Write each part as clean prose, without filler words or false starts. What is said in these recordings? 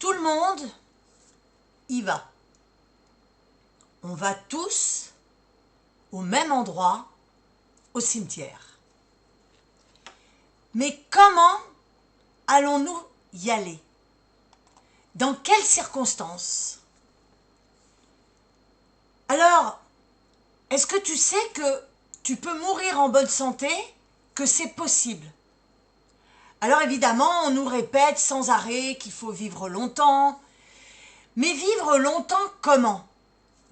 Tout le monde y va. On va tous au même endroit, au cimetière. Mais comment allons-nous y aller? Dans quelles circonstances? Alors, est-ce que tu sais que tu peux mourir en bonne santé, que c'est possible? Alors évidemment, on nous répète sans arrêt qu'il faut vivre longtemps. Mais vivre longtemps comment?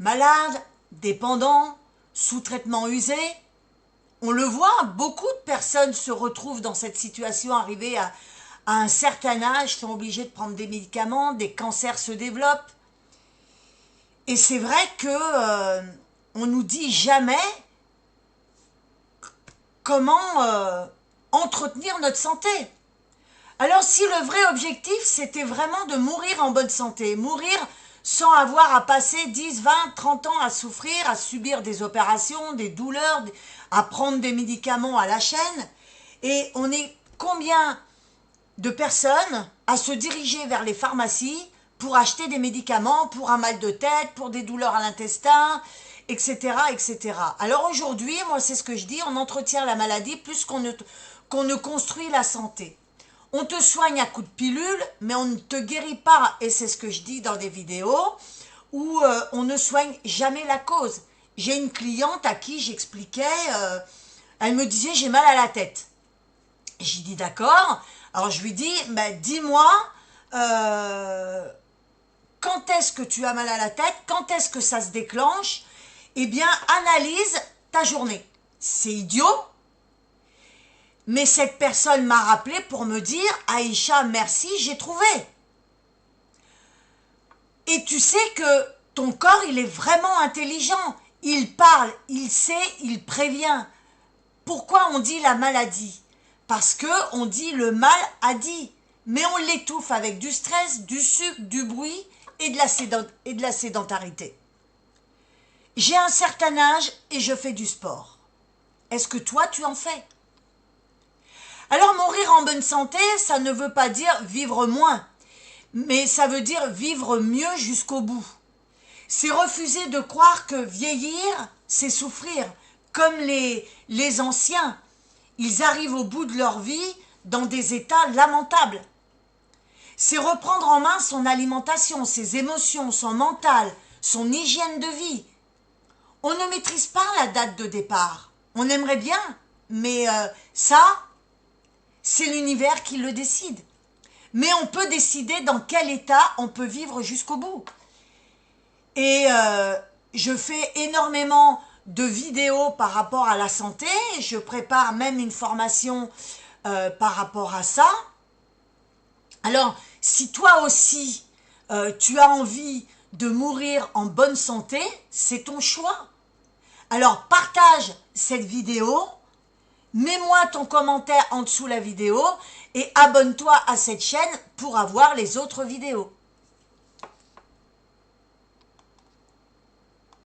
Malade, dépendant, sous traitement usé? On le voit, beaucoup de personnes se retrouvent dans cette situation, arrivées à un certain âge, sont obligées de prendre des médicaments, des cancers se développent. Et c'est vrai que on nous dit jamais comment entretenir notre santé. Alors si le vrai objectif c'était vraiment de mourir en bonne santé, mourir sans avoir à passer 10, 20, 30 ans à souffrir, à subir des opérations, des douleurs, à prendre des médicaments à la chaîne, et on est combien de personnes à se diriger vers les pharmacies pour acheter des médicaments pour un mal de tête, pour des douleurs à l'intestin, etc., etc. Alors aujourd'hui, moi c'est ce que je dis, on entretient la maladie plus qu'on ne construit la santé. On te soigne à coups de pilule, mais on ne te guérit pas, et c'est ce que je dis dans des vidéos, où on ne soigne jamais la cause. J'ai une cliente à qui j'expliquais, elle me disait j'ai mal à la tête. J'ai dit d'accord, alors je lui dis, dis-moi, quand est-ce que tu as mal à la tête, quand est-ce que ça se déclenche? Eh bien, analyse ta journée. C'est idiot, mais cette personne m'a rappelé pour me dire « Aïcha, merci, j'ai trouvé ». Et tu sais que ton corps, il est vraiment intelligent. Il parle, il sait, il prévient. Pourquoi on dit la maladie? Parce qu'on dit le mal a dit. Mais on l'étouffe avec du stress, du sucre, du bruit et de la sédentarité. J'ai un certain âge et je fais du sport. Est-ce que toi, tu en fais? Alors mourir en bonne santé, ça ne veut pas dire vivre moins, mais ça veut dire vivre mieux jusqu'au bout. C'est refuser de croire que vieillir, c'est souffrir, comme les anciens. Ils arrivent au bout de leur vie dans des états lamentables. C'est reprendre en main son alimentation, ses émotions, son mental, son hygiène de vie. On ne maîtrise pas la date de départ. On aimerait bien, mais ça, c'est l'univers qui le décide. Mais on peut décider dans quel état on peut vivre jusqu'au bout. Et je fais énormément de vidéos par rapport à la santé. Je prépare même une formation par rapport à ça. Alors, si toi aussi, tu as envie de mourir en bonne santé, c'est ton choix. Alors, partage cette vidéo. Mets-moi ton commentaire en dessous la vidéo et abonne-toi à cette chaîne pour avoir les autres vidéos.